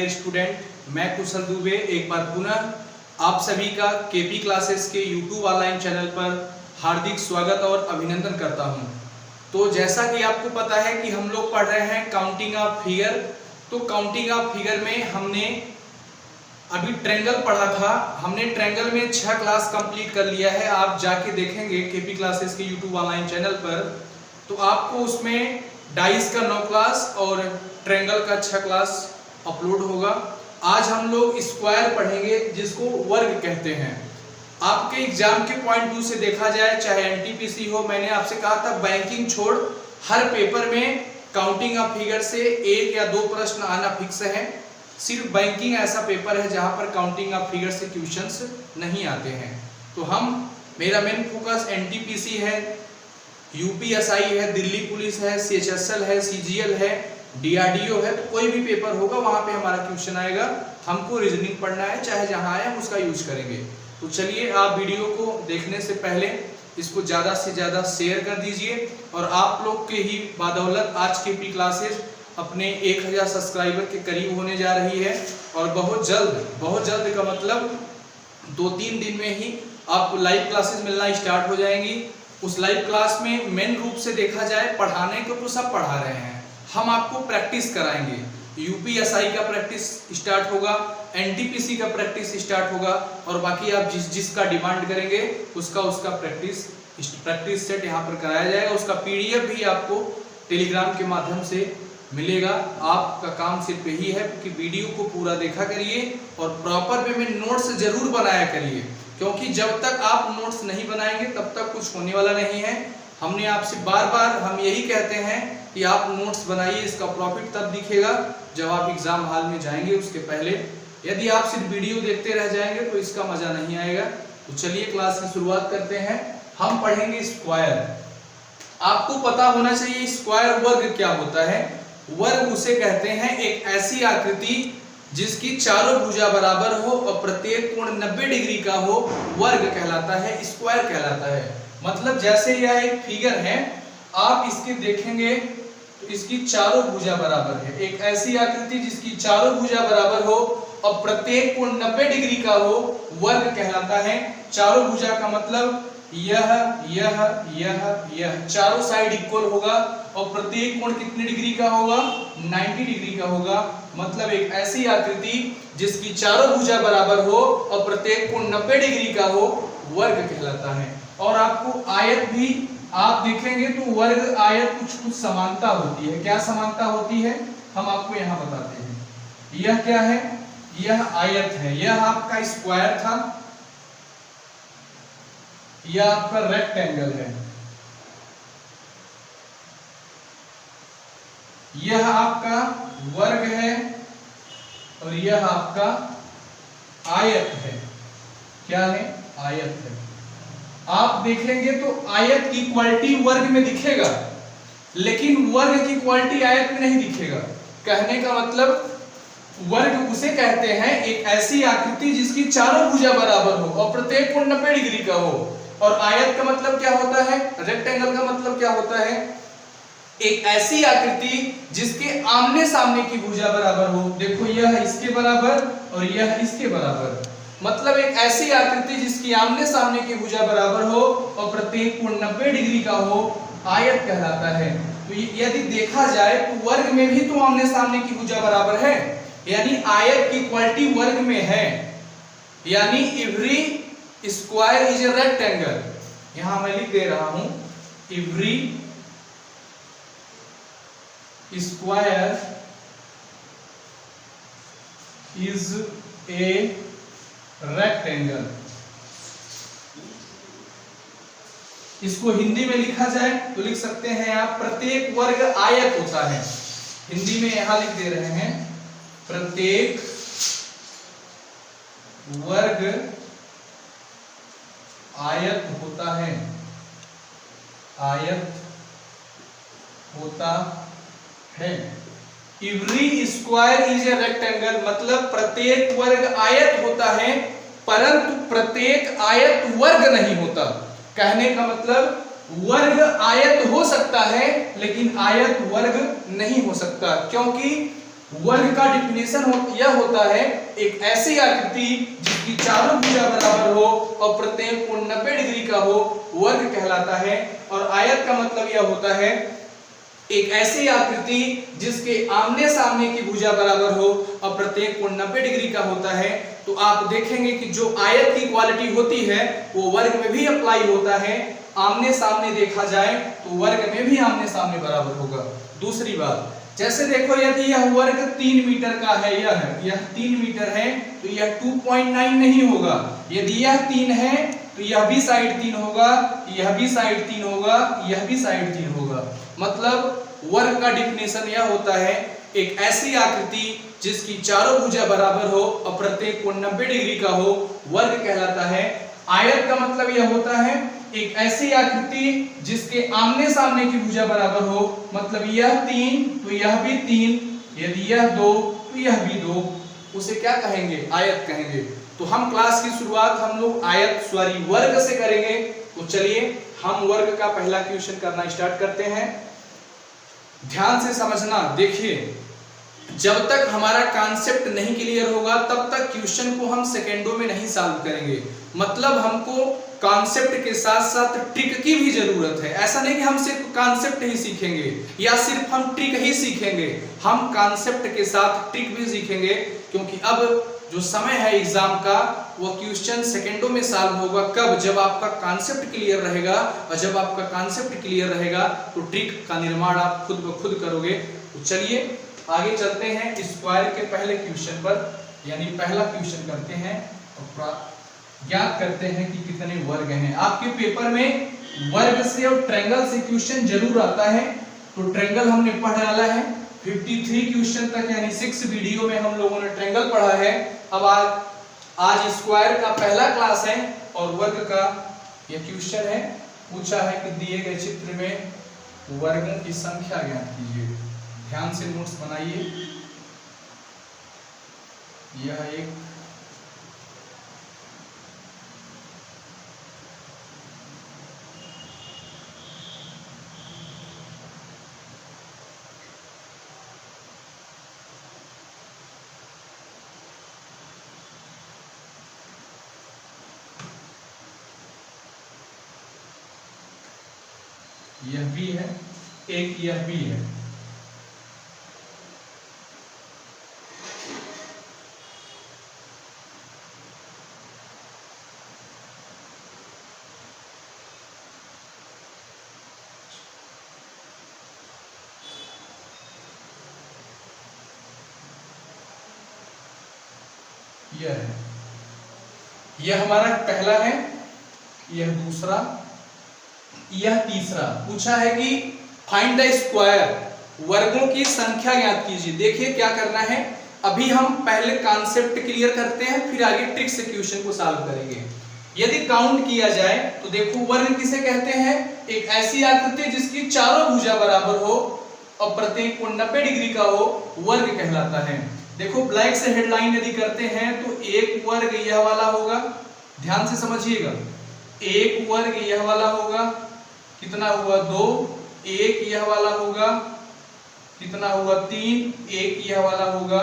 Dear student, मैं कुशल दुबे एक बार पुनः आप सभी का केपी क्लासेस के यूट्यूब ऑनलाइन चैनल पर हार्दिक स्वागत और अभिनंदन करता हूं। तो जैसा कि आपको पता है कि हम लोग पढ़ रहे हैं काउंटिंग ऑफ फिगर। तो काउंटिंग ऑफ फिगर में हमने अभी ट्रायंगल पढ़ा था। हमने ट्रायंगल में 6 क्लास कंप्लीट कर लिया है। आप जाके देखेंगे केपी क्लासेस के यूट्यूब ऑनलाइन चैनल पर, तो आपको उसमें डाइस का 9 क्लास और ट्रायंगल का 6 क्लास अपलोड होगा। आज हम लोग स्क्वायर पढ़ेंगे, जिसको वर्ग कहते हैं। आपके एग्जाम के पॉइंट व्यू से देखा जाए, चाहे एनटीपीसी हो, मैंने आपसे कहा था बैंकिंग छोड़ हर पेपर में काउंटिंग ऑफ फिगर से 1 या 2 प्रश्न आना फिक्स है। सिर्फ बैंकिंग ऐसा पेपर है जहां पर काउंटिंग ऑफ फिगर से क्वेश्चंस नहीं आते हैं। तो मेरा मेन फोकस एनटीपीसी है, यूपीएसआई है, दिल्ली पुलिस है, सीएचएसएल है, सीजीएल है, डीआरडीओ है। तो कोई भी पेपर होगा वहां पे हमारा क्वेश्चन आएगा। हमको रीजनिंग पढ़ना है, चाहे जहां आए हम उसका यूज करेंगे। तो चलिए, आप वीडियो को देखने से पहले इसको ज़्यादा से ज़्यादा शेयर कर दीजिए। और आप लोग के ही बदौलत आज केपी क्लासेस अपने 1000 सब्सक्राइबर के करीब होने जा रही है। और बहुत जल्द का मतलब 2-3 दिन में ही आपको लाइव क्लासेस मिलना स्टार्ट हो जाएंगी। उस लाइव क्लास में मेन रूप से देखा जाए, पढ़ाने को तो सब पढ़ा रहे हैं, हम आपको प्रैक्टिस कराएंगे। यूपीएसआई का प्रैक्टिस स्टार्ट होगा, एनटीपीसी का प्रैक्टिस स्टार्ट होगा, और बाकी आप जिसका डिमांड करेंगे उसका प्रैक्टिस सेट यहाँ पर कराया जाएगा। उसका पीडीएफ भी आपको टेलीग्राम के माध्यम से मिलेगा। आपका काम सिर्फ यही है कि वीडियो को पूरा देखा करिए और प्रॉपर वे में नोट्स जरूर बनाया करिए, क्योंकि जब तक आप नोट्स नहीं बनाएंगे तब तक कुछ होने वाला नहीं है। हमने आपसे बार हम यही कहते हैं कि आप नोट्स बनाइए। इसका प्रॉफिट तब दिखेगा जब आप एग्जाम हॉल में जाएंगे। उसके पहले यदि आप सिर्फ वीडियो देखते रह जाएंगे तो इसका मजा नहीं आएगा। तो चलिए क्लास की शुरुआत करते हैं। हम पढ़ेंगे स्क्वायर। आपको पता होना चाहिए स्क्वायर वर्ग क्या होता है। वर्ग उसे कहते हैं एक ऐसी आकृति जिसकी चारों भुजा बराबर हो और प्रत्येक कोण 90 डिग्री का हो, वर्ग कहलाता है, स्क्वायर कहलाता है। मतलब जैसे यह एक फिगर है, आप इसके देखेंगे तो इसकी चारों भुजा बराबर है। एक ऐसी आकृति जिसकी चारों भुजा बराबर हो और प्रत्येक कोण 90 डिग्री का हो, वर्ग कहलाता है। चारों भुजा का मतलब यह चारों साइड इक्वल होगा और प्रत्येक कोण कितने डिग्री का होगा? 90 डिग्री का होगा। मतलब एक ऐसी आकृति जिसकी चारों भुजा बराबर हो और प्रत्येक कोण 90 डिग्री का हो, वर्ग कहलाता है। और आपको आयत भी आप देखेंगे तो वर्ग आयत कुछ समानता होती है। क्या समानता होती है हम आपको यहाँ बताते हैं। यह क्या है? यह आयत है। यह आपका स्क्वायर था, यह आपका रेक्टेंगल है, यह आपका वर्ग है और यह आपका आयत है। क्या है? आयत है। आप देखेंगे तो आयत की क्वालिटी वर्ग में दिखेगा, लेकिन वर्ग की क्वालिटी आयत में नहीं दिखेगा। कहने का मतलब वर्ग उसे कहते हैं एक ऐसी आकृति जिसकी चारों भुजा बराबर हो और प्रत्येक कोण 90 डिग्री का हो। और आयत का मतलब क्या होता है? रेक्टेंगल का मतलब क्या होता है? एक ऐसी आकृति जिसके आमने सामने की भुजा बराबर हो। देखो, यह इसके बराबर और यह इसके बराबर। मतलब एक ऐसी आकृति जिसकी आमने सामने की भुजा बराबर हो और प्रत्येक कोण 90 डिग्री का हो, आयत कहलाता है। तो यदि देखा जाए तो वर्ग में भी तो आमने सामने की भुजा बराबर है, यानी आयत की क्वालिटी वर्ग में है। यानी every square is a rectangle. यहां मैं लिख दे रहा हूं, every square is a rectangle. इसको हिंदी में लिखा जाए तो लिख सकते हैं आप, प्रत्येक वर्ग आयत होता है। हिंदी में यहां लिख दे रहे हैं, प्रत्येक वर्ग आयत होता है। आयत होता है। Every square is a rectangle, मतलब प्रत्येक वर्ग आयत होता है, परंतु प्रत्येक आयत वर्ग नहीं होता। कहने का मतलब वर्ग आयत हो सकता है लेकिन आयत वर्ग नहीं हो सकता, क्योंकि वर्ग का डिफिनेशन यह होता है एक ऐसी आकृति जिसकी चारों भुजा बराबर हो और प्रत्येक कोण 90 डिग्री का हो, वर्ग कहलाता है। और आयत का मतलब यह होता है एक ऐसी आकृति जिसके आमने सामने की भुजा बराबर हो और प्रत्येक कोण 90 डिग्री का होता है। तो आप देखेंगे कि जो आयत की क्वालिटी होती है वो वर्ग में भी अप्लाई होता है। आमने सामने देखा जाए तो वर्ग में भी आमने सामने बराबर होगा। दूसरी बात, जैसे देखो यदि यह वर्ग 3 मीटर का है, यह 3 मीटर है तो यह 2.9 नहीं होगा। यदि यह 3 है तो यह भी साइड 3 होगा, यह भी साइड 3 होगा, यह भी साइड 3 होगा। मतलब वर्ग का डिफिनेशन यह होता है एक ऐसी आकृति जिसकी चारों भुजा बराबर हो और प्रत्येक कोण 90 डिग्री का हो, वर्ग कहलाता है। आयत का मतलब यह होता है एक ऐसी आकृति जिसके आमने सामने की भुजा बराबर हो, मतलब यह 3 तो यह भी 3, यदि यह 2 तो यह भी 2, उसे क्या कहेंगे? आयत कहेंगे। तो हम क्लास की शुरुआत हम लोग वर्ग से करेंगे। तो चलिए हम वर्ग का पहला क्वेश्चन करना स्टार्ट करते हैं। ध्यान से समझना, देखिए जब तक हमारा कॉन्सेप्ट नहीं क्लियर होगा तब तक क्वेश्चन को हम सेकेंडों में नहीं सॉल्व करेंगे। मतलब हमको कॉन्सेप्ट के साथ साथ ट्रिक की भी जरूरत है। ऐसा नहीं कि हम सिर्फ कॉन्सेप्ट ही सीखेंगे या सिर्फ हम ट्रिक ही सीखेंगे, हम कॉन्सेप्ट के साथ ट्रिक भी सीखेंगे। क्योंकि अब जो समय है एग्जाम का वो क्वेश्चन सेकेंडों में सॉल्व होगा। कब? जब आपका कॉन्सेप्ट क्लियर रहेगा, और जब आपका कॉन्सेप्ट क्लियर रहेगा तो ट्रिक का निर्माण आप खुद ब खुद करोगे। तो चलिए आगे चलते हैं स्क्वायर के पहले क्वेश्चन पर, यानी पहला क्वेश्चन करते हैं और ज्ञात करते हैं कि कितने वर्ग हैं। आपके पेपर में वर्ग से और ट्रायंगल से क्वेश्चन जरूर आता है। तो ट्रायंगल हमने पढ़ डाला है 53 क्वेश्चन तक, यानी 6 वीडियो में हम लोगों ने ट्रायंगल पढ़ा है। अब आज स्क्वायर का पहला क्लास है और वर्ग का यह क्वेश्चन है। पूछा है कि दिए गए चित्र में वर्गों की संख्या ज्ञात कीजिए। ध्यान से नोट्स बनाइए। यह एक यह भी है, एक यह भी है। यह है, यह हमारा पहला है, यह दूसरा, यह तीसरा। पूछा है कि फाइंड द स्क्वायर, वर्गों की संख्या ज्ञात कीजिए। देखिए क्या करना है, अभी हम पहले कॉन्सेप्ट क्लियर करते हैं, फिर आगे ट्रिक से क्वेश्चन को सॉल्व करेंगे। यदि काउंट किया जाए तो देखो वर्ग किसे कहते हैं? एक ऐसी आकृति जिसकी चारों भुजा बराबर हो और प्रत्येक कोण 90 डिग्री का हो, वर्ग कहलाता है। देखो ब्लैक से हेडलाइन यदि करते हैं तो एक वर्ग यह वाला होगा, ध्यान से समझिएगा। एक वर्ग यह वाला होगा, कितना हुआ? 2। एक यह वाला होगा, कितना हुआ? 3। एक यह वाला होगा,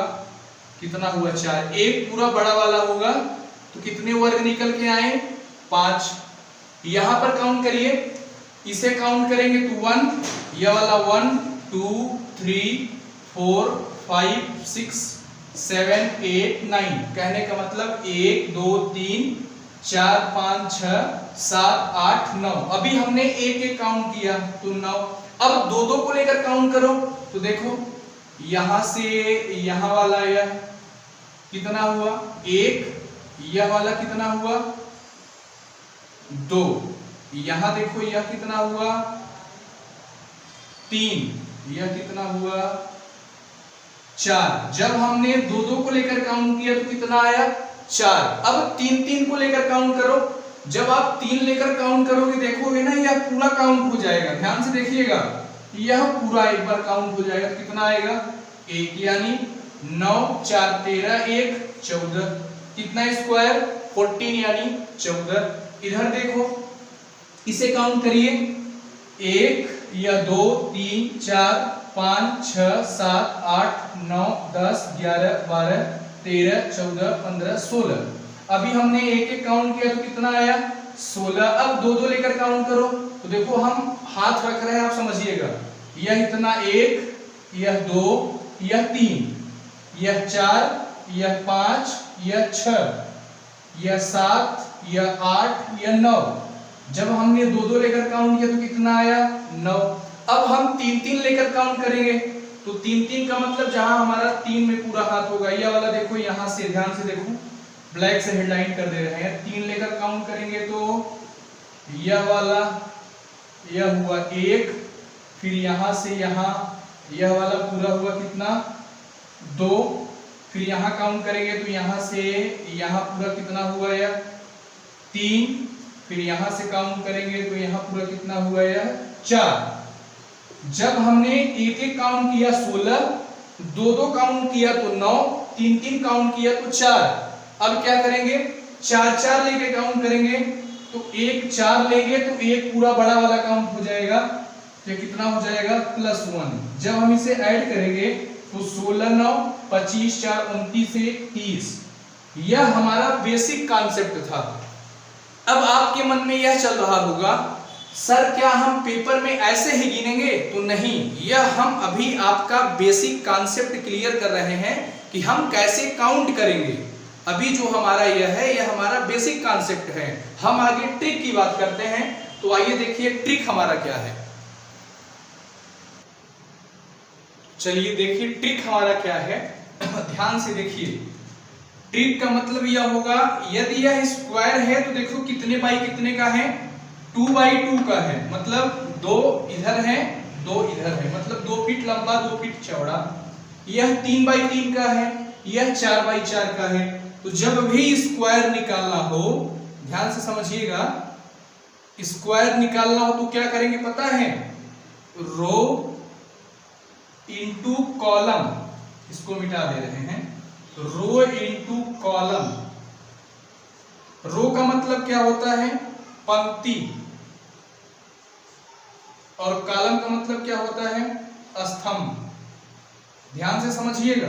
कितना हुआ? 4। एक पूरा बड़ा वाला होगा तो कितने वर्ग निकल के आए? 5। यहां पर काउंट करिए, इसे काउंट करेंगे तो 1, यह वाला 1 2 3 4 5 6 7 8 9। कहने का मतलब 1 2 3 4 5 6 7 8 9। अभी हमने एक एक काउंट किया तो 9। अब दो दो को लेकर काउंट करो तो देखो यहां से यहां वाला यह कितना हुआ? 1। यह वाला कितना हुआ? 2। यहां देखो यह कितना हुआ? 3। यह कितना हुआ? 4। जब हमने दो दो को लेकर काउंट किया तो कितना आया? 4। अब 3 3 को लेकर काउंट करो। जब आप 3 लेकर काउंट करोगे देखोगे ना यह पूरा काउंट हो जाएगा। ध्यान से देखिएगा, यह पूरा एक बार काउंट हो जाएगा। कितना आएगा? 1, यानी 9 4 13 1 14। कितना स्क्वायर? 14 यानी 14। इधर देखो, इसे काउंट करिए, 1 या 2 3 4 5 6 7 8 9 10 11 12 13 14 15 16। अभी हमने एक एक काउंट किया तो कितना आया 16। अब दो दो लेकर काउंट करो तो देखो हम हाथ रख रहे हैं, आप समझिएगा। यह इतना 1, यह 2, यह 3, यह 4, यह 5, यह 6, यह 7, यह 8, यह 9। जब हमने दो दो लेकर काउंट किया तो कितना आया 9। अब हम 3 3 लेकर काउंट करेंगे तो 3 3 का मतलब जहां हमारा 3 में पूरा हाथ होगा, यह वाला देखो, यहां से ध्यान से देखो, ब्लैक से हेडलाइन कर दे रहे हैं। 3 लेकर काउंट करेंगे तो यह वाला, यह हुआ 1, फिर यहां से यहां यह वाला पूरा हुआ कितना 2, फिर यहां काउंट करेंगे तो यहां से यहां पूरा कितना हुआ यह 3, फिर यहां से काउंट करेंगे तो यहां पूरा कितना हुआ यह 4। जब हमने एक एक काउंट किया 16, दो दो काउंट किया तो 9, 3 3 काउंट किया तो 4। अब क्या करेंगे 4 4 लेके काउंट करेंगे तो 1 4 लेंगे तो एक पूरा बड़ा वाला काउंट हो जाएगा, तो कितना हो जाएगा +1। जब हम इसे ऐड करेंगे तो 16 9 25 4 29 से 30। यह हमारा बेसिक कॉन्सेप्ट था। अब आपके मन में यह चल रहा होगा सर क्या हम पेपर में ऐसे ही गिनेंगे? तो नहीं, यह हम अभी आपका बेसिक कॉन्सेप्ट क्लियर कर रहे हैं कि हम कैसे काउंट करेंगे। अभी जो हमारा यह है, यह हमारा बेसिक कॉन्सेप्ट है। हम आगे ट्रिक की बात करते हैं, तो आइए देखिए ट्रिक हमारा क्या है। चलिए देखिए ट्रिक हमारा क्या है, ध्यान से देखिए। ट्रिक का मतलब यह होगा, यदि यह स्क्वायर है तो देखो कितने बाई कितने का है, 2/2 का है, मतलब 2 इधर है 2 इधर है, मतलब 2 फीट लंबा 2 फीट चौड़ा। यह 3/3 का है, यह 4/4 का है। तो जब भी स्क्वायर निकालना हो, ध्यान से समझिएगा, स्क्वायर निकालना हो तो क्या करेंगे पता है, रो इंटू कॉलम, इसको मिटा दे रहे हैं, रो इंटू कॉलम। रो का मतलब क्या होता है पंक्ति, और कॉलम का मतलब क्या होता है स्तंभ। ध्यान से समझिएगा,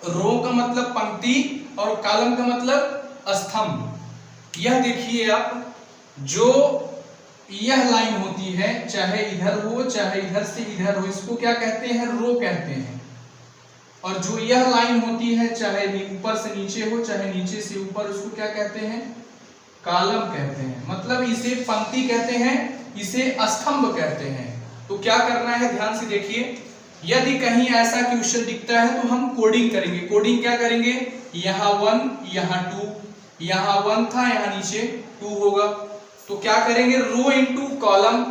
रो का मतलब पंक्ति और कॉलम का मतलब स्तंभ। यह देखिए आप, जो यह लाइन होती है, चाहे इधर हो चाहे इधर से इधर हो, इसको क्या कहते हैं रो कहते हैं। और जो यह लाइन होती है, चाहे ऊपर से नीचे हो चाहे नीचे से ऊपर, उसको क्या कहते हैं कॉलम कहते हैं। मतलब इसे पंक्ति कहते हैं, इसे स्तंभ कहते हैं। तो क्या करना है ध्यान से देखिए, यदि कहीं ऐसा क्वेश्चन दिखता है तो हम कोडिंग करेंगे। कोडिंग क्या करेंगे, यहाँ 1 यहाँ 2, यहाँ 1 था यहाँ नीचे 2 होगा, तो क्या करेंगे रो इंटू कॉलम।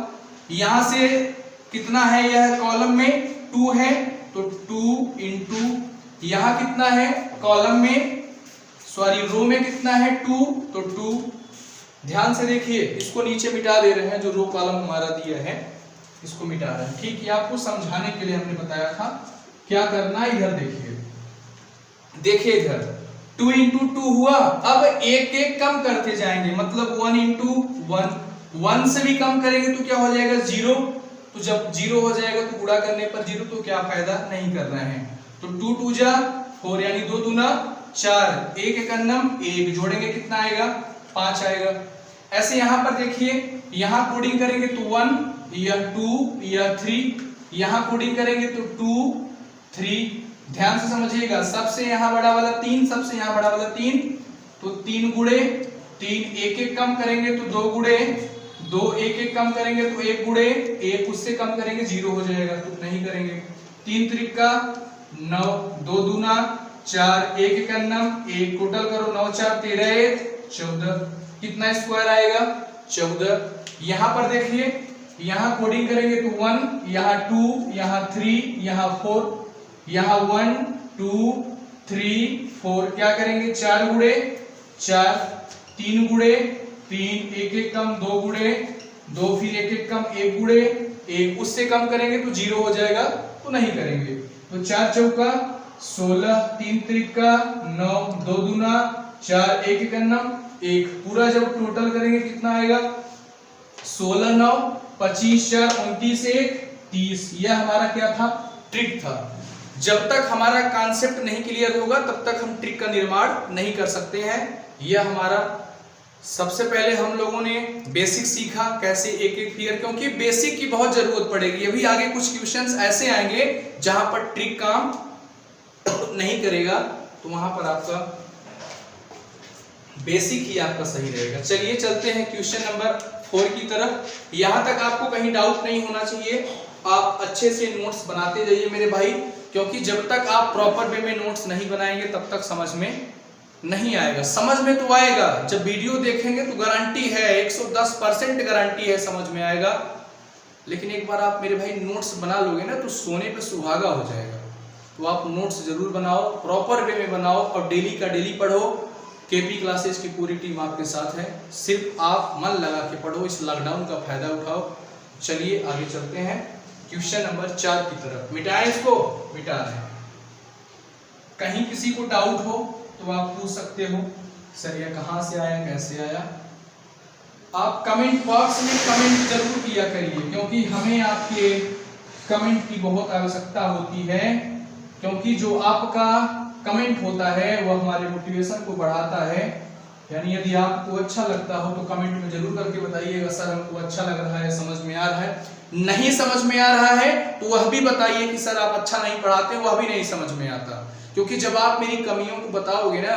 यहां से कितना है, यह कॉलम में 2 है तो 2 इंटू यहां कितना है कॉलम में, सॉरी रो में कितना है 2 तो 2। ध्यान से देखिए, इसको नीचे मिटा दे रहे हैं, जो रो कॉलम हमारा दिया है इसको मिटा रहे हैं। ठीक है, आपको समझाने के लिए हमने बताया था क्या करना है। इधर देखिए, देखिए इधर 2 इंटू 2 हुआ। अब एक एक कम करते जाएंगे, मतलब 1 इंटू 1, 1 से भी कम करेंगे तो क्या हो जाएगा 0। तो जब 0 हो जाएगा तो गुणा करने पर 0, तो क्या फायदा नहीं कर रहे हैं। तो 2 2 जा 4 यानी 2 दूना 4, 1 एकन्नम 1, जोड़ेंगे कितना आएगा 5 आएगा। ऐसे यहां पर देखिए, यहां कोडिंग करेंगे तो 1, यह 2, यह 3, यहां कोडिंग करेंगे तो 2 3। ध्यान से समझिएगा, सबसे यहां बड़ा वाला 3, सबसे यहां बड़ा वाला 3, तो 3 गुणे 3, एक एक कम करेंगे तो 2 गुणे 2, एक एक कम करेंगे तो 1 गुणे 1, उससे कम करेंगे 0 हो जाएगा, तो नहीं करेंगे। 3 त्रिका 9, 2 दूना 4, 1 एकन्नम 1, टोटल करो 9 4 13 1 14, कितना स्क्वायर आएगा 14। यहां पर देखिए, यहां कोडिंग करेंगे तो 1, यहां 2, यहां 3, यहां 4, यहां 1 2 3 4, क्या करेंगे 4 गुणे 4, 3 गुणे 3, एक एक कम 2 गुणे 2, फिर एक एक कम 1 गुणे 1, उससे कम करेंगे तो 0 हो जाएगा, तो नहीं करेंगे। तो 4 चौका 16, 3 त्रिका 9, 2 दूना 4, 1 एकन्नम 1, पूरा जब टोटल करेंगे कितना आएगा 16 9 25 4 29 1 30। यह हमारा क्या था? ट्रिक था। जब तक हमारा कॉन्सेप्ट नहीं क्लियर होगा तब तक हम ट्रिक का निर्माण नहीं कर सकते हैं। यह हमारा सबसे पहले हम लोगों ने बेसिक सीखा, कैसे एक एक फिगर, क्योंकि बेसिक की बहुत जरूरत पड़ेगी। अभी आगे कुछ क्वेश्चंस ऐसे आएंगे जहां पर ट्रिक काम नहीं करेगा, तो वहां पर आपका बेसिक ही आपका सही रहेगा। चलिए चलते हैं क्वेश्चन नंबर 4 की तरफ। यहां तक आपको कहीं डाउट नहीं होना चाहिए। आप अच्छे से नोट्स बनाते जाइए मेरे भाई, क्योंकि जब तक आप प्रॉपर वे में नोट्स नहीं बनाएंगे तब तक समझ में नहीं आएगा। समझ में तो आएगा, जब वीडियो देखेंगे तो गारंटी है, 110% गारंटी है समझ में आएगा। लेकिन एक बार आप मेरे भाई नोट्स बना लोगे ना तो सोने पे सुहागा हो जाएगा। तो आप नोट्स जरूर बनाओ, प्रॉपर वे में बनाओ और डेली का डेली पढ़ो। केपी क्लासेस की पूरी टीम आपके साथ है, सिर्फ आप मन लगा के पढ़ो, इस लॉकडाउन का फायदा उठाओ। चलिए आगे चलते हैं क्वेश्चन नंबर 4 की तरफ। मिटाएं इसको, मिटा दें। कहीं किसी को डाउट हो तो आप पूछ सकते हो, सर ये कहाँ से आया, कैसे आया। आप कमेंट बॉक्स में कमेंट जरूर किया करिए, क्योंकि हमें आपके कमेंट की बहुत आवश्यकता होती है। क्योंकि जो आपका कमेंट होता है वो हमारे मोटिवेशन को बढ़ाता है। यानी यदि आपको अच्छा लगता हो तो कमेंट में जरूर करके बताइएगा, सर हमको अच्छा लग रहा है, समझ में आ रहा है। नहीं समझ में आ रहा है तो वह भी बताइए कि सर आप अच्छा नहीं पढ़ाते, वह भी नहीं समझ में आता। क्योंकि जब आप मेरी कमियों को बताओगे ना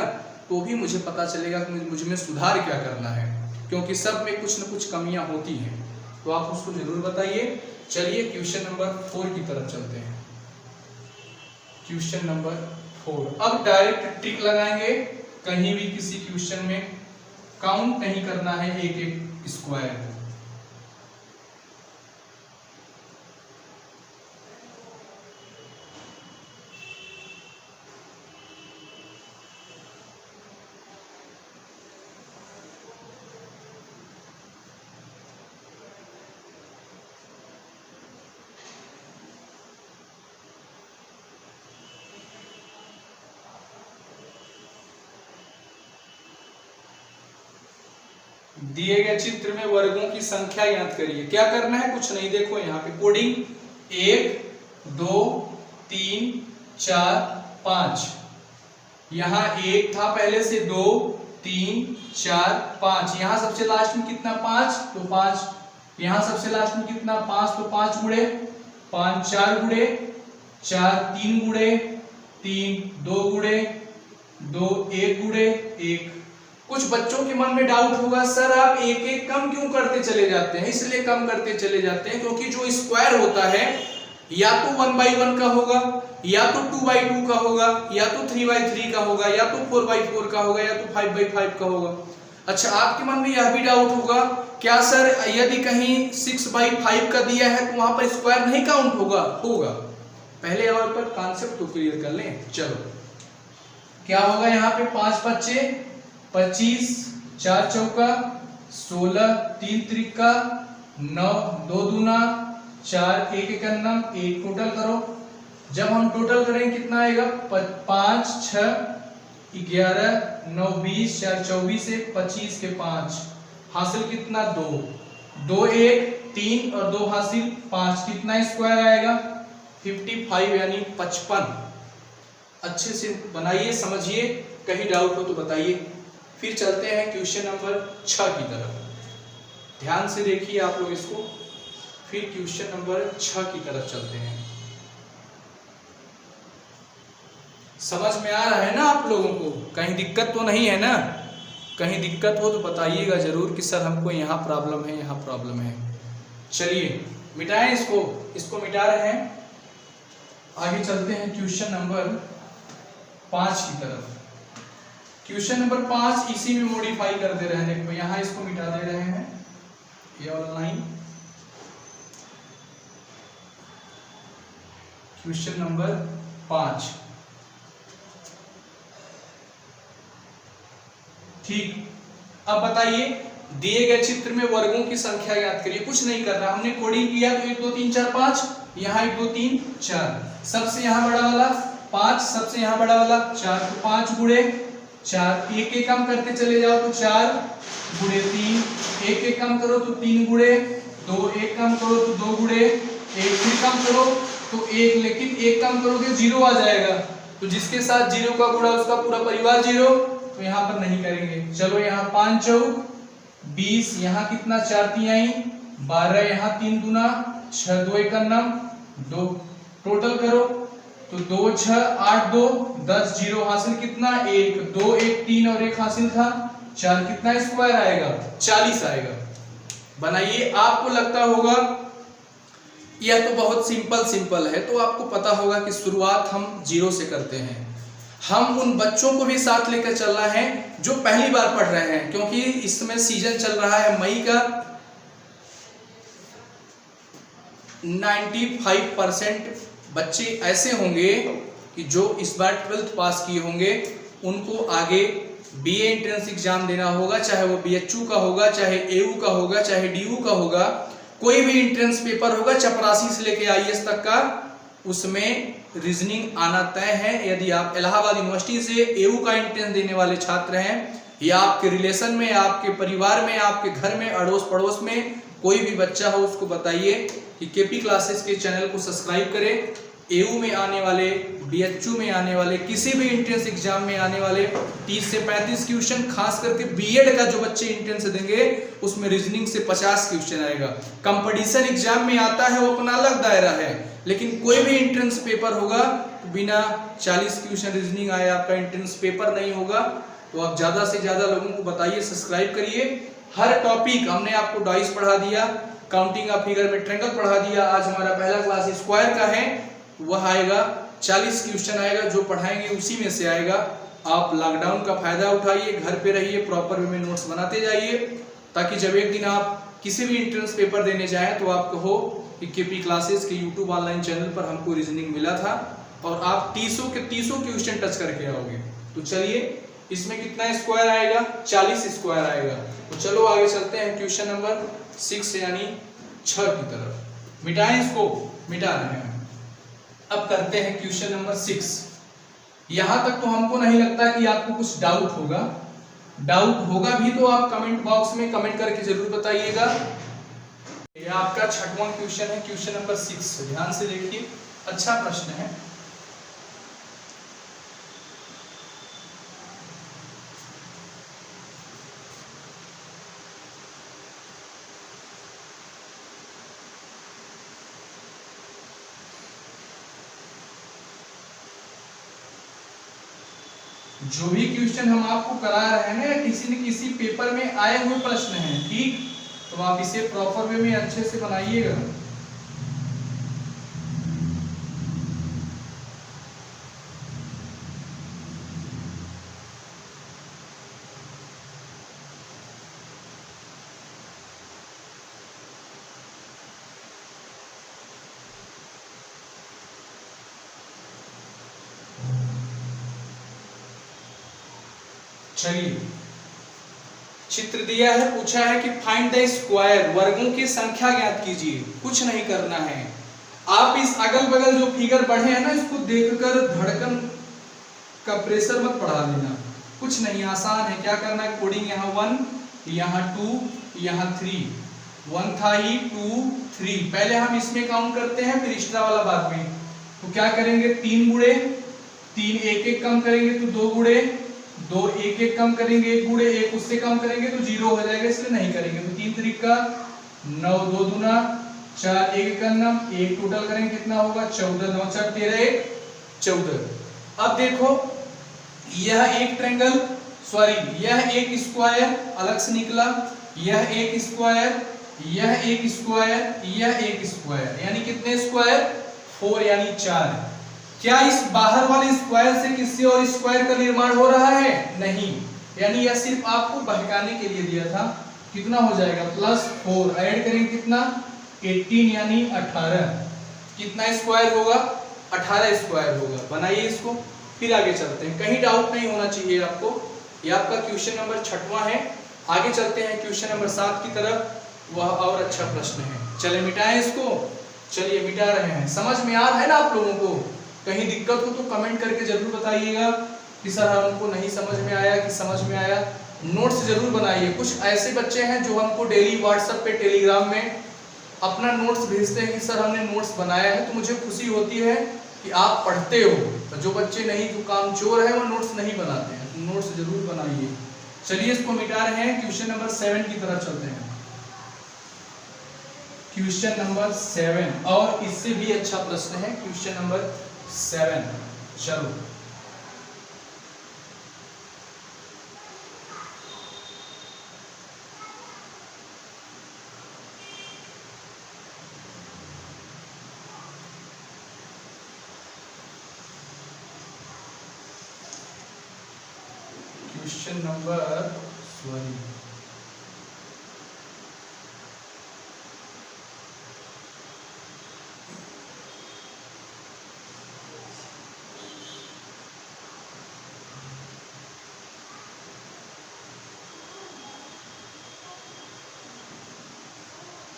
तो भी मुझे पता चलेगा कि मुझ में सुधार क्या करना है, क्योंकि सब में कुछ न कुछ कमियां होती हैं। तो आप उसको जरूर बताइए। चलिए क्वेश्चन नंबर 4 की तरफ चलते हैं। क्वेश्चन नंबर 4, अब डायरेक्ट ट्रिक लगाएंगे। कहीं भी किसी क्वेश्चन में काउंट नहीं करना है एक एक स्क्वायर को। दिए गए चित्र में वर्गों की संख्या याद करिए। क्या करना है, कुछ नहीं, देखो यहाँ पे कोडिंग 1 2 3 4 5। यहाँ 1 था पहले से, 2 3 4 5। यहाँ सबसे लास्ट में कितना, 5, तो 5। यहाँ सबसे लास्ट में कितना, 5, तो 5 गुणे 5, 4 गुणे 4, 3 गुणे 3, 2 गुणे 2, 1 गुणे 1। कुछ बच्चों के मन में डाउट होगा, सर आप एक एक कम क्यों करते चले जाते हैं। इसलिए कम करते चले जाते हैं क्योंकि जो स्क्वायर होता है या तो 1/1 का होगा, या तो 2/2 का होगा, या तो 3/3 का होगा, या तो 4/4 का होगा, या तो 5/5 का होगा। अच्छा, आपके मन में यह भी डाउट होगा, क्या सर यदि कहीं 6/5 का दिया है तो वहां पर स्क्वायर नहीं काउंट होगा? होगा। पहले और पर कॉन्सेप्ट तो क्लियर कर लें। चलो क्या होगा, यहाँ पे 5 5 25, 4 चौका 16, 3 त्रिका 9, 2 दूना 4, 1 एकन्नम 1। टोटल करो, जब हम टोटल करेंगे कितना आएगा, 5 6 11 9 20, 4 24 1, 25 के 5, हासिल कितना 2, 2 1 3 और 2 हासिल 5। कितना स्क्वायर आएगा, 55 यानी 55। अच्छे से बनाइए, समझिए, कहीं डाउट हो तो बताइए। फिर चलते हैं क्वेश्चन नंबर 6 की तरफ। ध्यान से देखिए आप लोग इसको। फिर क्वेश्चन नंबर 6 की तरफ चलते हैं। समझ में आ रहा है ना आप लोगों को? कहीं दिक्कत तो नहीं है ना? कहीं दिक्कत हो तो बताइएगा जरूर कि सर हमको यहाँ प्रॉब्लम है, यहाँ प्रॉब्लम है। चलिए मिटाएं इसको, इसको मिटा रहे हैं। आगे चलते हैं क्वेश्चन नंबर 5 की तरफ। क्वेश्चन नंबर 5 इसी में मॉडिफाई कर दे रहे हैं। देखो यहाँ इसको मिटा दे रहे हैं, ये वाला लाइन। क्वेश्चन नंबर 5, ठीक। अब बताइए, दिए गए चित्र में वर्गों की संख्या याद करिए। कुछ नहीं कर रहा, हमने कोडिंग किया तो 1 2 3 4 5, यहाँ 1 2 3 4, सबसे यहाँ बड़ा वाला 5, सबसे यहाँ बड़ा वाला 4, तो 5 गुणे 4, एक एक कम करते चले जाओ तो 4 गुणे 3, एक एक कम करो तो 3 गुणे 2, एक कम करो तो 2 गुणे एक फिर कम करो तो एक, लेकिन एक कम करोगे 0 आ जाएगा, तो जिसके साथ 0 का गुणा उसका पूरा परिवार 0, तो यहाँ पर नहीं करेंगे। चलो यहाँ 5 चौक 20, यहाँ कितना 4 तिहाई 12, यहाँ 3 दूना 6, 2 एक 2, टोटल करो तो 2 6 8 2 10, 0 हासिल कितना 1, 2 1 3 और 1 हासिल था 4, कितना स्क्वायर आएगा 40 आएगा। बनाइए। आपको लगता होगा यह तो बहुत सिंपल है, तो आपको पता होगा कि शुरुआत हम 0 से करते हैं। हम उन बच्चों को भी साथ लेकर चलना है जो पहली बार पढ़ रहे हैं, क्योंकि इस समय सीजन चल रहा है मई का। 95% बच्चे ऐसे होंगे कि जो इस बार 12th पास किए होंगे, उनको आगे बीए एंट्रेंस एग्जाम देना होगा, चाहे वो बीएचयू का होगा, चाहे एयू का होगा, चाहे डीयू का होगा, कोई भी एंट्रेंस पेपर होगा चपरासी से लेके आईएएस तक का, उसमें रीजनिंग आना तय है। यदि आप इलाहाबाद यूनिवर्सिटी से एयू का एंट्रेंस देने वाले छात्र हैं, या आपके रिलेशन में, आपके परिवार में, आपके घर में, अड़ोस पड़ोस में कोई भी बच्चा हो, उसको बताइए कि केपी क्लासेस के चैनल को सब्सक्राइब करें। एयू में आने वाले, बीएचयू में आने वाले, किसी भी एंट्रेंस एग्जाम में आने वाले 30 से 35 क्वेश्चन, खास करके बीएड का जो बच्चे एंट्रेंस देंगे उसमें रीजनिंग से 50 क्वेश्चन आएगा। कंपटीशन एग्जाम में आता है वो अपना अलग दायरा है, लेकिन कोई भी एंट्रेंस पेपर होगा तो बिना 40 क्वेश्चन रीजनिंग आए आपका एंट्रेंस पेपर नहीं होगा। तो आप ज्यादा से ज्यादा लोगों को बताइए, सब्सक्राइब करिए। हर टॉपिक हमने आपको डाइस पढ़ा दिया, काउंटिंग ऑफ फिगर में ट्रायंगल पढ़ा दिया। आज हमारा पहला क्लास स्क्वायर का है, वह आएगा 40 क्वेश्चन आएगा, जो पढ़ाएंगे उसी में से आएगा। आप लॉकडाउन का फायदा उठाइए, घर पे रहिए, प्रॉपर वे में नोट्स बनाते जाइए, ताकि जब एक दिन आप किसी भी एंट्रेंस पेपर देने जाएं तो आपको हो कि केपी क्लासेस के यूट्यूब ऑनलाइन चैनल पर हमको रीजनिंग मिला था, और आप 30 क्वेश्चन टच करके आओगे। तो चलिए, इसमें कितना स्क्वायर आएगा 40 स्क्वायर आएगा। तो चलो आगे चलते हैं क्वेश्चन नंबर 6 यानी 6 की तरफ। मिटाएं इसको, मिटा रहे हैं। अब करते हैं क्वेश्चन नंबर 6। यहां तक तो हमको नहीं लगता कि आपको कुछ डाउट होगा। डाउट होगा भी तो आप कमेंट बॉक्स में कमेंट करके जरूर बताइएगा। यह आपका 6वां क्वेश्चन है, क्वेश्चन नंबर 6। ध्यान से देखिए, अच्छा प्रश्न है। जो भी क्वेश्चन हम आपको करा रहे हैं किसी न किसी पेपर में आए हुए प्रश्न हैं, ठीक? तो आप इसे प्रॉपर वे में अच्छे से बनाइएगा। चलिए, चित्र दिया है, पूछा है कि फाइंड द स्क्वायर, वर्गों की संख्या ज्ञात कीजिए। कुछ नहीं करना है, आप इस अगल बगल जो फिगर बढ़े हैं ना, इसको देखकर धड़कन का प्रेशर मत बढ़ा देना। कुछ नहीं, आसान है। क्या करना है, कोडिंग यहाँ 1, यहाँ 2, यहाँ 3, 1 था ही 2 3। पहले हम इसमें काउंट करते हैं, फिर एक्स्ट्रा वाला बाद में। तो क्या करेंगे, 3 गुणे 3, 1 1 कम करेंगे तो 2 गुणे 2, 1 1 कम करेंगे, 1 गुणे 1 उससे कम करेंगे तो 0 हो जाएगा, इसलिए नहीं करेंगे। तो 3 3 का 9, 2 दूना 4, 1 का 9, 1 टोटल करेंगे कितना होगा 14, 9 4 13 1 14। अब देखो, यह एक ट्रायंगल, सॉरी यह एक स्क्वायर अलग से निकला, यह एक स्क्वायर, यह एक स्क्वायर, यह एक स्क्वायर, यानी कितने स्क्वायर 4 यानी 4। क्या इस बाहर वाले स्क्वायर से किसी और स्क्वायर का निर्माण हो रहा है? नहीं, यानी यह सिर्फ आपको बहकाने के लिए दिया था। कितना हो जाएगा +4, ऐड करेंगे कितना 18 यानी 18। कितना स्क्वायर होगा 18 स्क्वायर होगा। बनाइए इसको, फिर आगे चलते हैं। कहीं डाउट नहीं होना चाहिए आपको। यह आपका क्वेश्चन नंबर 6वां है। आगे चलते हैं क्वेश्चन नंबर 7 की तरफ। वह और अच्छा प्रश्न है। चले मिटाएं इसको। चलिए मिटा रहे हैं। समझ में आ रहा है ना आप लोगों को? कहीं दिक्कत हो तो कमेंट करके जरूर बताइएगा कि सर हमको नहीं समझ में आया कि समझ में आया। नोट्स जरूर बनाइए। कुछ ऐसे बच्चे हैं जो हमको डेली व्हाट्सएप पे, टेलीग्राम में अपना नोट्स भेजते हैं कि सर हमने नोट्स बनाया है, तो मुझे खुशी होती है कि आप पढ़ते हो। तो जो बच्चे नहीं, जो कामचोर है, वो नोट्स नहीं बनाते हैं, तो नोट्स जरूर बनाइए। चलिए इसको मिटा रहे हैं, क्वेश्चन नंबर 7 की तरफ चलते हैं। क्वेश्चन नंबर 7 और इससे भी अच्छा प्रश्न है, क्वेश्चन नंबर 7। चलो क्वेश्चन नंबर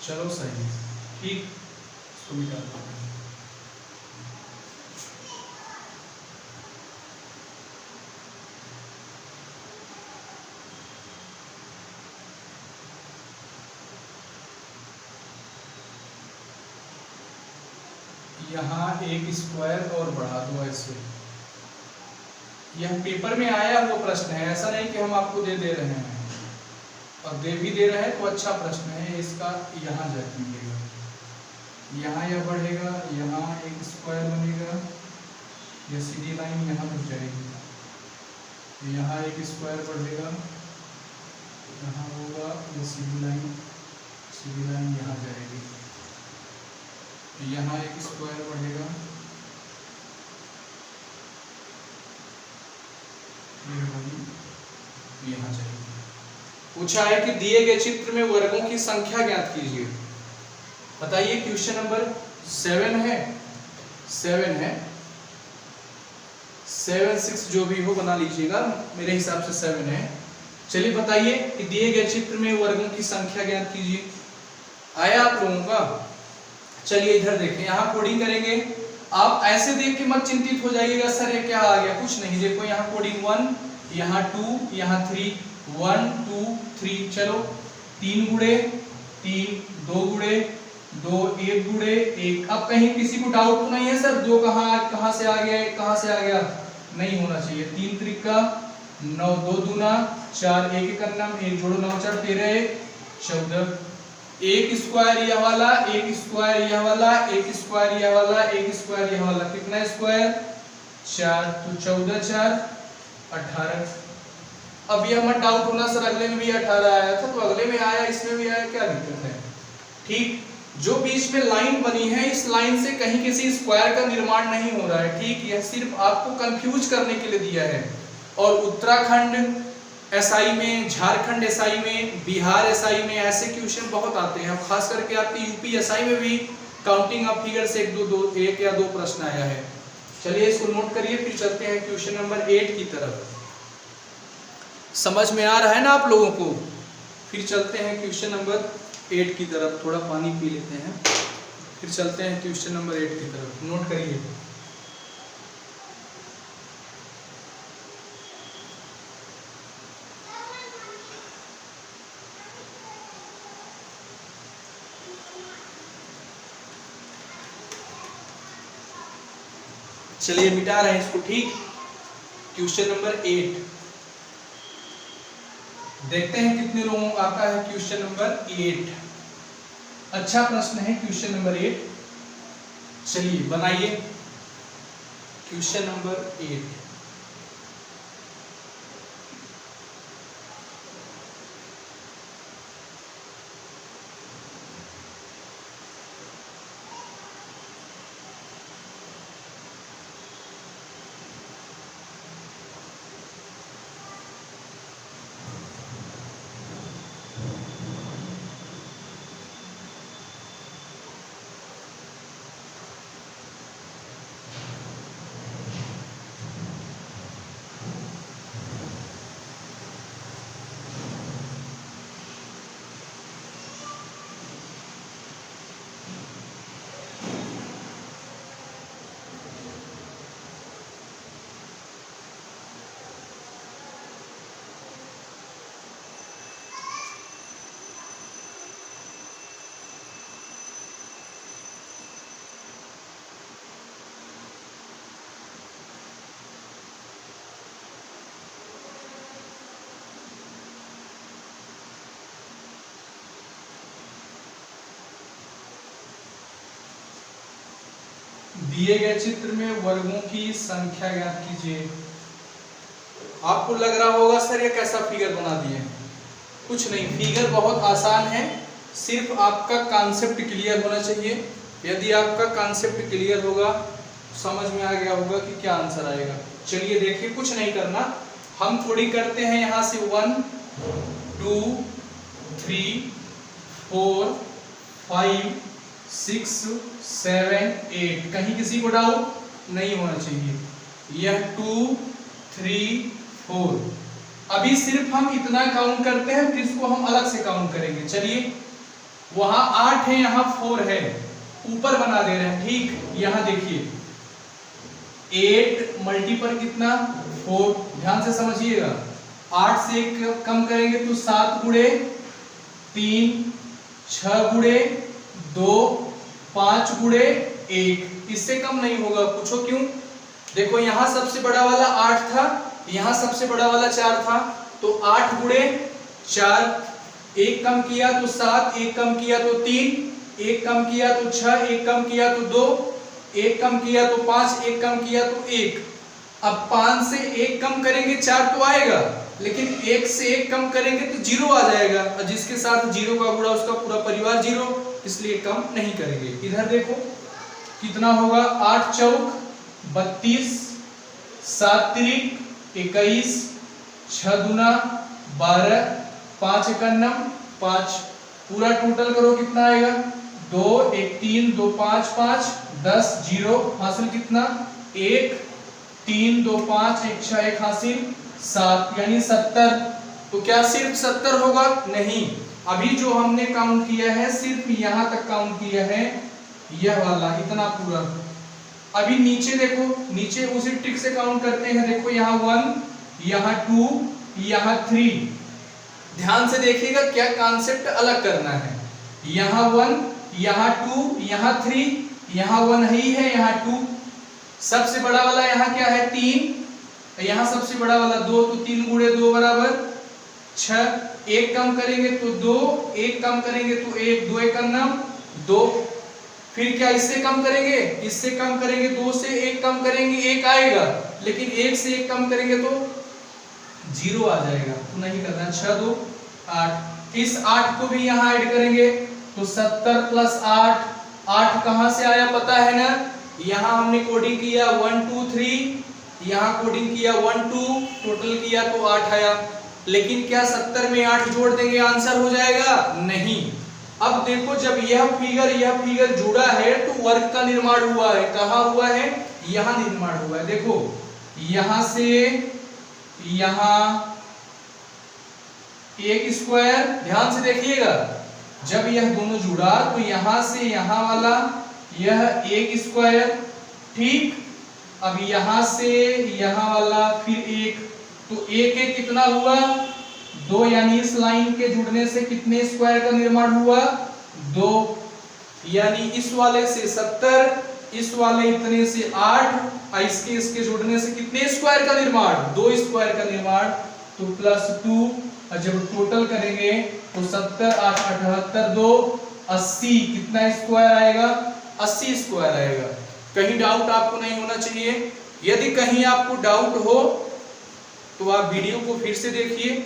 चलो सही, ठीक, इसको मिटा दो। यहाँ एक स्क्वायर और बढ़ा दो ऐसे। यह पेपर में आया हुआ प्रश्न है, ऐसा नहीं कि हम आपको दे रहे हैं, और दे भी दे रहे हैं तो अच्छा प्रश्न है। इसका यहाँ जाके मिलेगा, यहाँ यह बढ़ेगा, यहाँ एक स्क्वायर बनेगा, यह सीधी लाइन यहाँ बन जाएगी, यहाँ एक स्क्वायर बढ़ेगा, यहाँ होगा, यह सीधी लाइन यहाँ जाएगी, यहाँ एक स्क्वायर बढ़ेगा, यहाँ जाएगी। पूछा है कि दिए गए चित्र में वर्गों की संख्या ज्ञात कीजिए। बताइए, क्वेश्चन नंबर 7 है, 7 6 जो भी हो बना लीजिएगा, मेरे हिसाब से 7 है। चलिए बताइए कि दिए गए चित्र में वर्गों की संख्या ज्ञात कीजिए। आया आप लोगों का? चलिए इधर देखें, यहाँ कोडिंग करेंगे। आप ऐसे देख के मत चिंतित हो जाइएगा सर ये क्या आ गया, कुछ नहीं। देखो यहाँ कोडिंग 1, यहाँ 2, यहाँ 3, 1 2 3। चलो 3 गुणे 3, 2 गुणे 2, 1 गुणे 1। अब कहीं किसी को डाउट तो नहीं है सर 2 कहाँ से आ गया, कहाँ से आ गया? नहीं होना चाहिए। 3 त्रिका 9, 2 दूना 4, 1 का नाम 1 जोड़ो 9 4 13 14। एक स्क्वायर यह वाला, एक स्क्वायर यह वाला, एक स्क्वायर यह वाला, एक स्क्वायर यह वाला, कितना स्क्वायर? 4, तो 14 4 18। अब यह मत डाउट होना सर अगले में भी 18 आया था, तो अगले में आया, इसमें भी आया, क्या दिक्कत है? ठीक, जो बीच में लाइन बनी है, इस लाइन से कहीं किसी स्क्वायर का निर्माण नहीं हो रहा है। ठीक, यह सिर्फ आपको कंफ्यूज करने के लिए दिया है। और उत्तराखंड एसआई में, झारखंड एसआई में, बिहार एसआई में ऐसे क्वेश्चन बहुत आते हैं। खास करके आपके यूपी एसआई में भी काउंटिंग ऑफ फिगर से एक या दो प्रश्न आया है। चलिए इसको नोट करिए, फिर चलते हैं क्वेश्चन नंबर 8 की तरफ। समझ में आ रहा है ना आप लोगों को? फिर चलते हैं क्वेश्चन नंबर 8 की तरफ। थोड़ा पानी पी लेते हैं, फिर चलते हैं क्वेश्चन नंबर 8 की तरफ। नोट करिए। चलिए मिटा रहे हैं इसको। ठीक, क्वेश्चन नंबर 8 देखते हैं कितने लोगों को आता है। क्वेश्चन नंबर 8 अच्छा प्रश्न है, क्वेश्चन नंबर 8। चलिए बनाइए क्वेश्चन नंबर 8। दिए गए चित्र में वर्गों की संख्या ज्ञात कीजिए। आपको लग रहा होगा सर ये कैसा फिगर बना दिए। कुछ नहीं, फिगर बहुत आसान है, सिर्फ आपका कॉन्सेप्ट क्लियर होना चाहिए। यदि आपका कॉन्सेप्ट क्लियर होगा, समझ में आ गया होगा कि क्या आंसर आएगा। चलिए देखिए, कुछ नहीं करना, हम थोड़ी करते हैं यहाँ से 1 2 3 4 5 6 7 8। कहीं किसी को डाउट नहीं होना चाहिए। यह 2 3 4। अभी सिर्फ हम इतना काउंट करते हैं, फिर इसको हम अलग से काउंट करेंगे। चलिए, वहां 8 है, यहाँ 4 है, ऊपर बना दे रहे हैं। ठीक, यहाँ देखिए 8 मल्टीपल कितना 4। ध्यान से समझिएगा, 8 से कम करेंगे तो 7 गुणे 3, 6 गुणे 2, 5 गुणे 1। इससे कम नहीं होगा। पूछो क्यों? देखो यहाँ सबसे बड़ा वाला 8 था, यहाँ सबसे बड़ा वाला 4 था, तो 8 गुणे 4, 1 कम किया तो 7, 1 कम किया तो 3, 1 कम किया तो 6, 1 कम किया तो 2, 1 कम किया तो 5, 1 कम किया तो 1। अब 5 से 1 कम करेंगे 4 तो आएगा, लेकिन 1 से 1 कम करेंगे तो 0 आ जाएगा, और जिसके साथ 0 का गुणा उसका पूरा परिवार 0, इसलिए कम नहीं करेंगे। इधर देखो कितना होगा, 8 चौक 32, 7 तिरिक 21, 6 दूना 12, 5 एकान्नम 5। पूरा टोटल करो कितना आएगा, 2 1 3 2 5 5 10 0 हासिल कितना 1 3 2 5 1 6 1 हासिल 7, यानी 70। तो क्या सिर्फ 70 होगा? नहीं, अभी जो हमने काउंट किया है सिर्फ यहाँ तक काउंट किया है, यह वाला इतना पूरा। अभी नीचे देखो, नीचे उसी ट्रिक से काउंट करते हैं। देखो यहाँ 1, यहाँ 2, यहाँ 3। ध्यान से देखिएगा, क्या कॉन्सेप्ट अलग करना है। यहाँ 1, यहाँ 2, यहाँ 3, यहाँ 1 ही है, यहाँ 2। सबसे बड़ा वाला यहाँ क्या है 3, यहाँ सबसे बड़ा वाला 2, तो 3 गुणे 2 बराबर 6। 1 कम करेंगे तो 2, 1 कम करेंगे तो 1, 2 एकान्नम 2। फिर क्या इससे कम करेंगे, इससे कम करेंगे, 2 से 1 कम करेंगे 1 आएगा, लेकिन 1 से 1 कम करेंगे तो 0 आ जाएगा, तो नहीं करना। 6 2 8। इस 8 को भी यहाँ ऐड करेंगे तो 70 प्लस 8। 8 कहाँ से आया पता है ना, यहाँ हमने कोडिंग किया 1 2 3, यहाँ कोडिंग किया 1 2, टोटल किया तो 8 आया। लेकिन क्या 70 में 8 जोड़ देंगे आंसर हो जाएगा? नहीं। अब देखो, जब यह फिगर जुड़ा है तो वर्ग का निर्माण हुआ है। कहाँ हुआ है? यहाँ निर्माण हुआ है। देखो यहाँ से यहाँ एक स्क्वायर, ध्यान से देखिएगा, जब यह दोनों जुड़ा तो यहाँ से यहाँ वाला यह एक स्क्वायर, ठीक। अब यहाँ से यहाँ वाला फिर एक, तो एक एक कितना हुआ 2, यानी इस लाइन के जुड़ने से कितने स्क्वायर का निर्माण हुआ 2, यानी इस वाले से 70, इस वाले इतने से 8, इसके जुड़ने से कितने स्क्वायर का निर्माण 2 स्क्वायर का निर्माण, तो +2। और जब टोटल करेंगे तो 70 8 78 2 80, कितना स्क्वायर आएगा 80 स्क्वायर आएगा। कहीं डाउट आपको नहीं होना चाहिए। यदि कहीं आपको डाउट हो तो आप वीडियो को फिर से देखिए,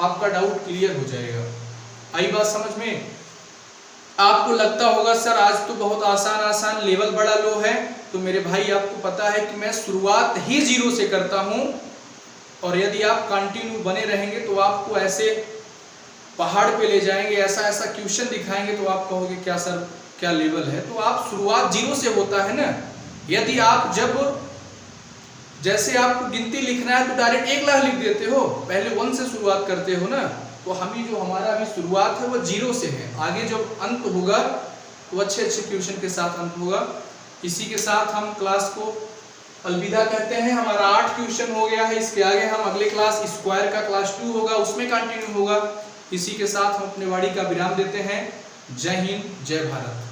आपका डाउट क्लियर हो जाएगा। आई बात समझ में? आपको लगता होगा सर आज तो बहुत आसान लेवल बड़ा लो है, तो मेरे भाई आपको पता है कि मैं शुरुआत ही 0 से करता हूं, और यदि आप कंटिन्यू बने रहेंगे तो आपको ऐसे पहाड़ पे ले जाएंगे, ऐसा क्वेश्चन दिखाएंगे तो आप कहोगे क्या सर क्या लेवल है। तो आप शुरुआत 0 से होता है ना। यदि आप जैसे आपको गिनती लिखना है तो डायरेक्ट 1 लाख लिख देते हो, पहले 1 से शुरुआत करते हो ना। तो जो हमारा अभी शुरुआत है वो 0 से है। आगे जब अंत होगा तो अच्छे क्वेश्चन के साथ अंत होगा। इसी के साथ हम क्लास को अलविदा कहते हैं। हमारा 8 क्वेश्चन हो गया है। इसके आगे हम अगले क्लास स्क्वायर का क्लास 2 होगा, उसमें कंटिन्यू होगा। इसी के साथ हम अपने वाणी का विराम देते हैं। जय हिंद, जय भारत।